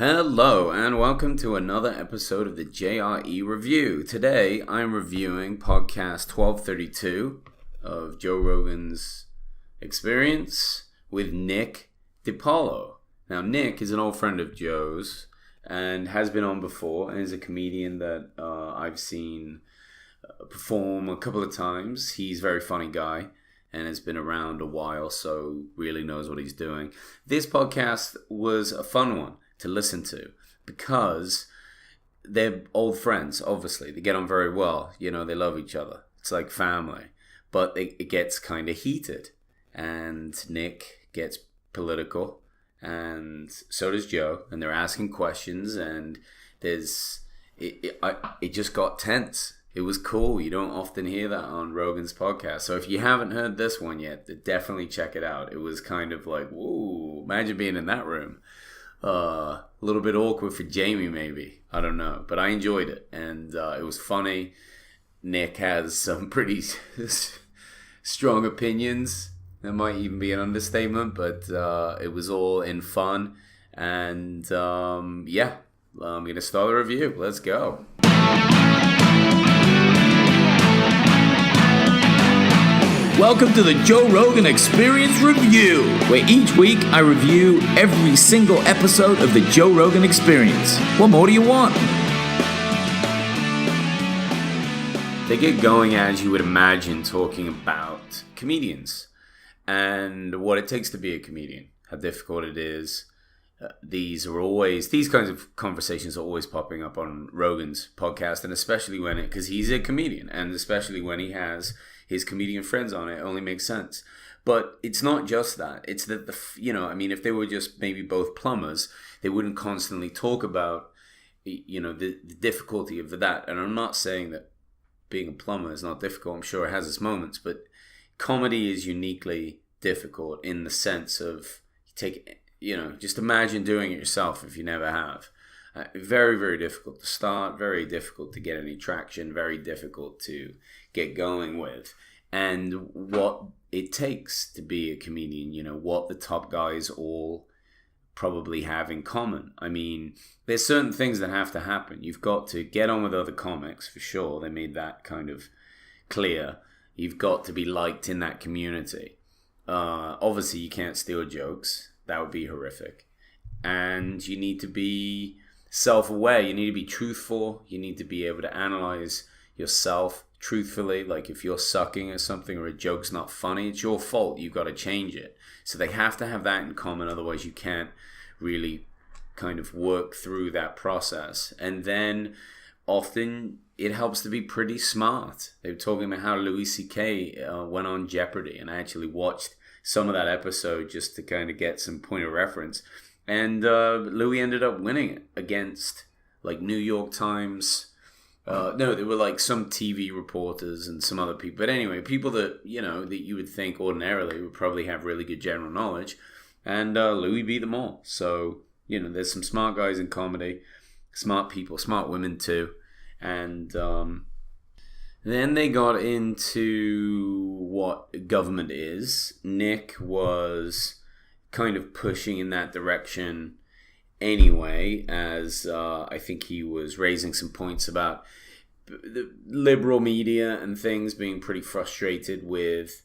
Hello and welcome to another episode of the JRE Review. Today I'm reviewing podcast 1232 of Joe Rogan's Experience with Nick Paolo. Now Nick is an old friend of Joe's and has been on before and is a comedian that I've seen perform a couple of times. He's a very funny guy and has been around a while, so really knows what he's doing. This podcast was a fun one to listen to because they're old friends. Obviously they get on very well, they love each other, it's like family, but it gets kind of heated and Nick gets political and so does Joe, and they're asking questions and it just got tense. It was cool. You don't often hear that on Rogan's podcast, so if you haven't heard this one yet, definitely check it out. It was kind of like, whoa, imagine being in that room. A little bit awkward for Jamie, maybe. I don't know. But I enjoyed it. And it was funny. Nick has some pretty strong opinions. That might even be an understatement. But it was all in fun. And I'm going to start the review. Let's go. Welcome to the Joe Rogan Experience Review, where each week I review every single episode of the Joe Rogan Experience. What more do you want? They get going, as you would imagine, talking about comedians and what it takes to be a comedian, how difficult it is. These kinds of conversations are always popping up on Rogan's podcast, and especially because he's a comedian, and especially when he has his comedian friends on it only makes sense. But it's not just that. It's that if they were just maybe both plumbers, they wouldn't constantly talk about, the difficulty of that. And I'm not saying that being a plumber is not difficult. I'm sure it has its moments, but comedy is uniquely difficult in the sense of just imagine doing it yourself if you never have. Very, very difficult to start, very difficult to get any traction, very difficult to get going with. And what it takes to be a comedian, what the top guys all probably have in common. I mean, there's certain things that have to happen. You've got to get on with other comics, for sure. They made that kind of clear. You've got to be liked in that community. Obviously, you can't steal jokes. That would be horrific. And you need to be self-aware. You need to be truthful. You need to be able to analyze yourself truthfully. Like if you're sucking at something or a joke's not funny, it's your fault. You've got to change it. So they have to have that in common. Otherwise you can't really kind of work through that process. And then often it helps to be pretty smart. They were talking about how Louis C.K. Went on Jeopardy, and I actually watched some of that episode just to kind of get some point of reference. And Louis ended up winning it against like New York Times. No, there were like some TV reporters and some other people. But anyway, people that, that you would think ordinarily would probably have really good general knowledge. And Louis beat them all. So, there's some smart guys in comedy, smart people, smart women too. And then they got into what government is. Nick was kind of pushing in that direction anyway, as I think he was raising some points about the liberal media and things being pretty frustrated with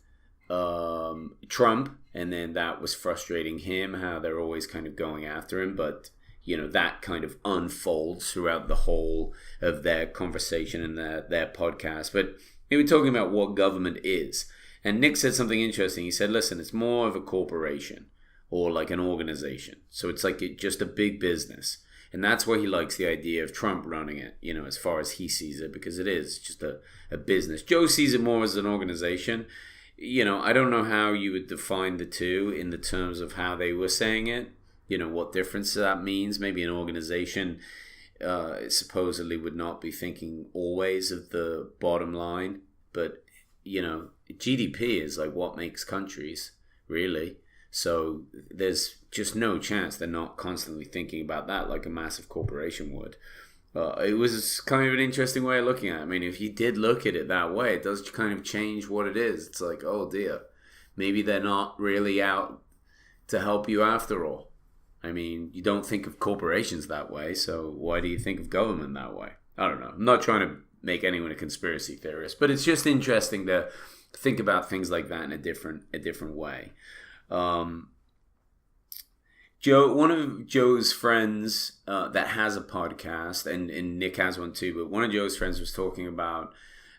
Trump, and then that was frustrating him, how they're always kind of going after him. But that kind of unfolds throughout the whole of their conversation and their podcast. But they were talking about what government is, and Nick said something interesting. He said, listen, it's more of a corporation or like an organization. So it's like just a big business. And that's why he likes the idea of Trump running it, as far as he sees it, because it is just a business. Joe sees it more as an organization. I don't know how you would define the two in the terms of how they were saying it, what difference that means. Maybe an organization supposedly would not be thinking always of the bottom line. But, GDP is like what makes countries, really. So there's just no chance they're not constantly thinking about that like a massive corporation would. It was kind of an interesting way of looking at it. I mean, if you did look at it that way, it does kind of change what it is. It's like, oh dear, maybe they're not really out to help you after all. I mean, you don't think of corporations that way, so why do you think of government that way? I don't know. I'm not trying to make anyone a conspiracy theorist, but it's just interesting to think about things like that in a different way. One of Joe's friends that has a podcast, and Nick has one too, but one of Joe's friends was talking about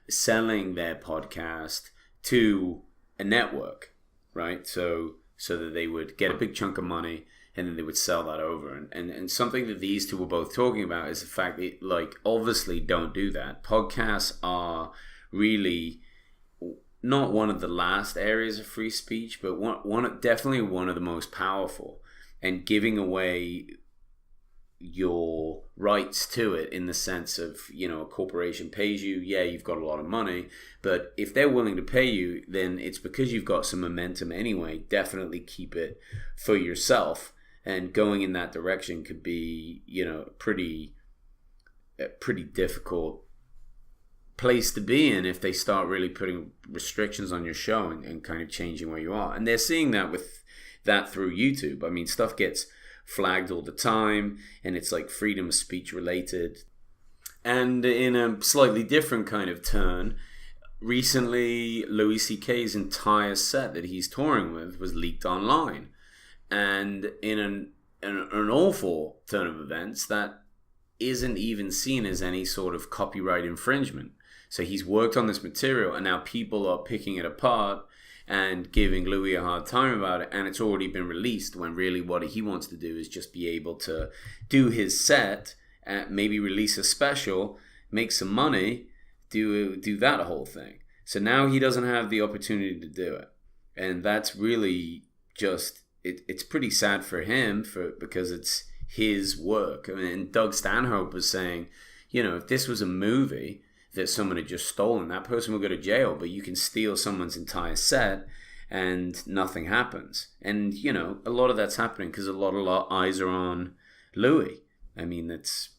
selling their podcast to a network, right? So that they would get a big chunk of money and then they would sell that over. And something that these two were both talking about is the fact that, like, obviously don't do that. Podcasts are really not one of the last areas of free speech, but definitely one of the most powerful. And giving away your rights to it in the sense of, you know, a corporation pays you, yeah, you've got a lot of money, but if they're willing to pay you, then it's because you've got some momentum anyway. Definitely keep it for yourself, and going in that direction could be, you know, a pretty difficult place to be in if they start really putting restrictions on your show and kind of changing where you are. And they're seeing that with that through YouTube. I mean, stuff gets flagged all the time, and it's like freedom of speech related. And in a slightly different kind of turn, recently Louis C.K.'s entire set that he's touring with was leaked online. And in an awful turn of events, that isn't even seen as any sort of copyright infringement. So he's worked on this material, and now people are picking it apart and giving Louis a hard time about it, and it's already been released, when really what he wants to do is just be able to do his set, maybe release a special, make some money, do that whole thing. So now he doesn't have the opportunity to do it, and that's really just it's pretty sad for him, because it's his work. I mean, Doug Stanhope was saying, you know, if this was a movie that someone had just stolen, that person will go to jail, but you can steal someone's entire set and nothing happens. And, you know, a lot of that's happening because a lot of eyes are on Louis. I mean, it's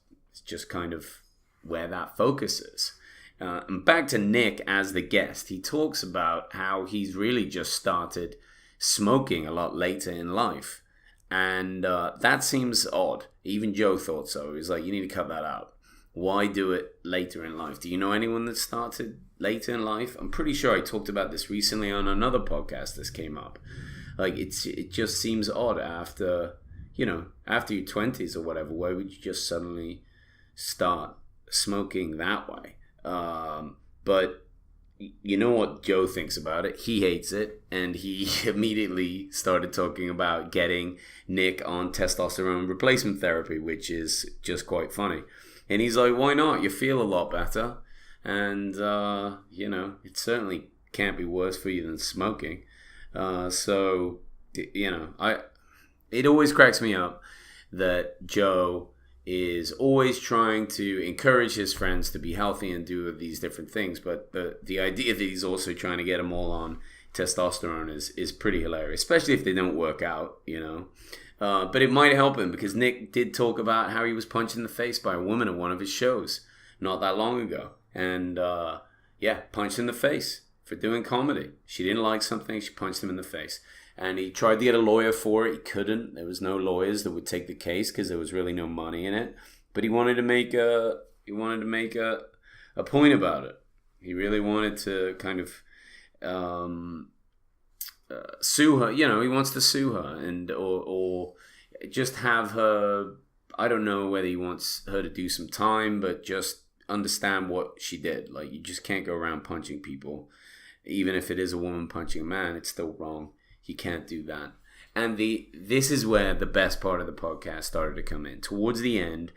just kind of where that focus is. And back to Nick as the guest, he talks about how he's really just started smoking a lot later in life. And that seems odd. Even Joe thought so. He's like, you need to cut that out. Why do it later in life? Do you know anyone that started later in life? I'm pretty sure I talked about this recently on another podcast. This came up. Like, it just seems odd after your 20s or whatever. Why would you just suddenly start smoking that way? But you know what Joe thinks about it? He hates it, and he immediately started talking about getting Nick on testosterone replacement therapy, which is just quite funny. And he's like, why not? You feel a lot better. And, it certainly can't be worse for you than smoking. It always cracks me up that Joe is always trying to encourage his friends to be healthy and do these different things. But the idea that he's also trying to get them all on testosterone is pretty hilarious, especially if they don't work out, you know. But it might help him, because Nick did talk about how he was punched in the face by a woman at one of his shows not that long ago. And, punched in the face for doing comedy. She didn't like something, she punched him in the face. And he tried to get a lawyer for it. He couldn't. There was no lawyers that would take the case because there was really no money in it. But he wanted to make a point about it. He really wanted to kind of sue her. You know, he wants to sue her and or just have her. I don't know whether he wants her to do some time, but just understand what she did. Like, you just can't go around punching people, even if it is a woman punching a man. It's still wrong. You can't do that. And this is where the best part of the podcast started to come in. Towards the end,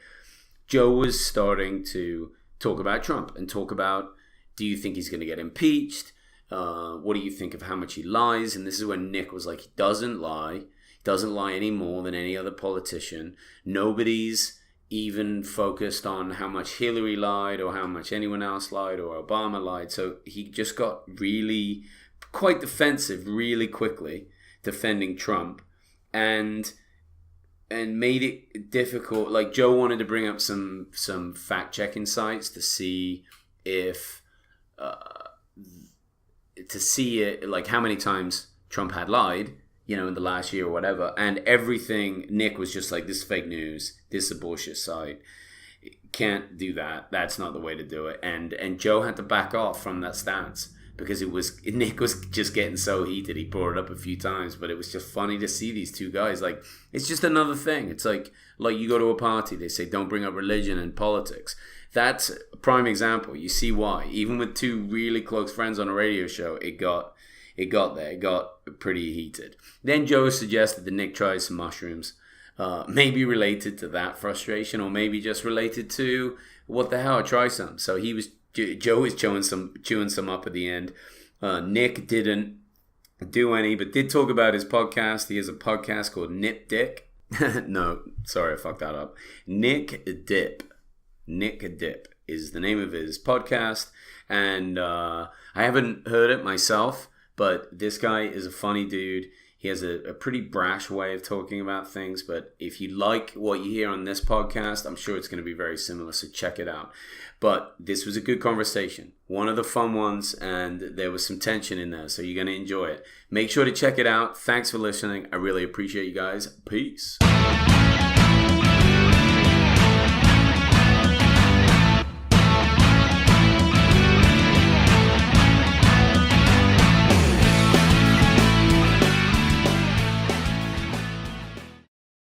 Joe was starting to talk about Trump and talk about, do you think he's going to get impeached? What do you think of how much he lies? And this is when Nick was like, he doesn't lie. He doesn't lie any more than any other politician. Nobody's even focused on how much Hillary lied or how much anyone else lied or Obama lied. So he just got really quite defensive really quickly, defending Trump, and made it difficult. Like, Joe wanted to bring up some fact-checking sites to see if to see it, like, how many times Trump had lied, in the last year or whatever. And everything, Nick was just like, this is fake news. This is a bullshit site. Can't do that. That's not the way to do it. And Joe had to back off from that stance because Nick was just getting so heated. He brought it up a few times, but it was just funny to see these two guys. Like, it's just another thing. It's like you go to a party, they say don't bring up religion and politics. That's a prime example. You see why. Even with two really close friends on a radio show, it got there. It got pretty heated. Then Joe suggested that Nick try some mushrooms. Maybe related to that frustration, or maybe just related to what the hell, try some. So Joe was chewing some up at the end. Nick didn't do any, but did talk about his podcast. He has a podcast called Nip Dick. No, sorry, I fucked that up. Nick Dip is the name of his podcast, and I haven't heard it myself, but this guy is a funny dude. He has a pretty brash way of talking about things, but if you like what you hear on this podcast, I'm sure it's going to be very similar, so check it out. But this was a good conversation, one of the fun ones, and there was some tension in there, so you're going to enjoy it. Make sure to check it out. Thanks for listening. I really appreciate you guys. Peace.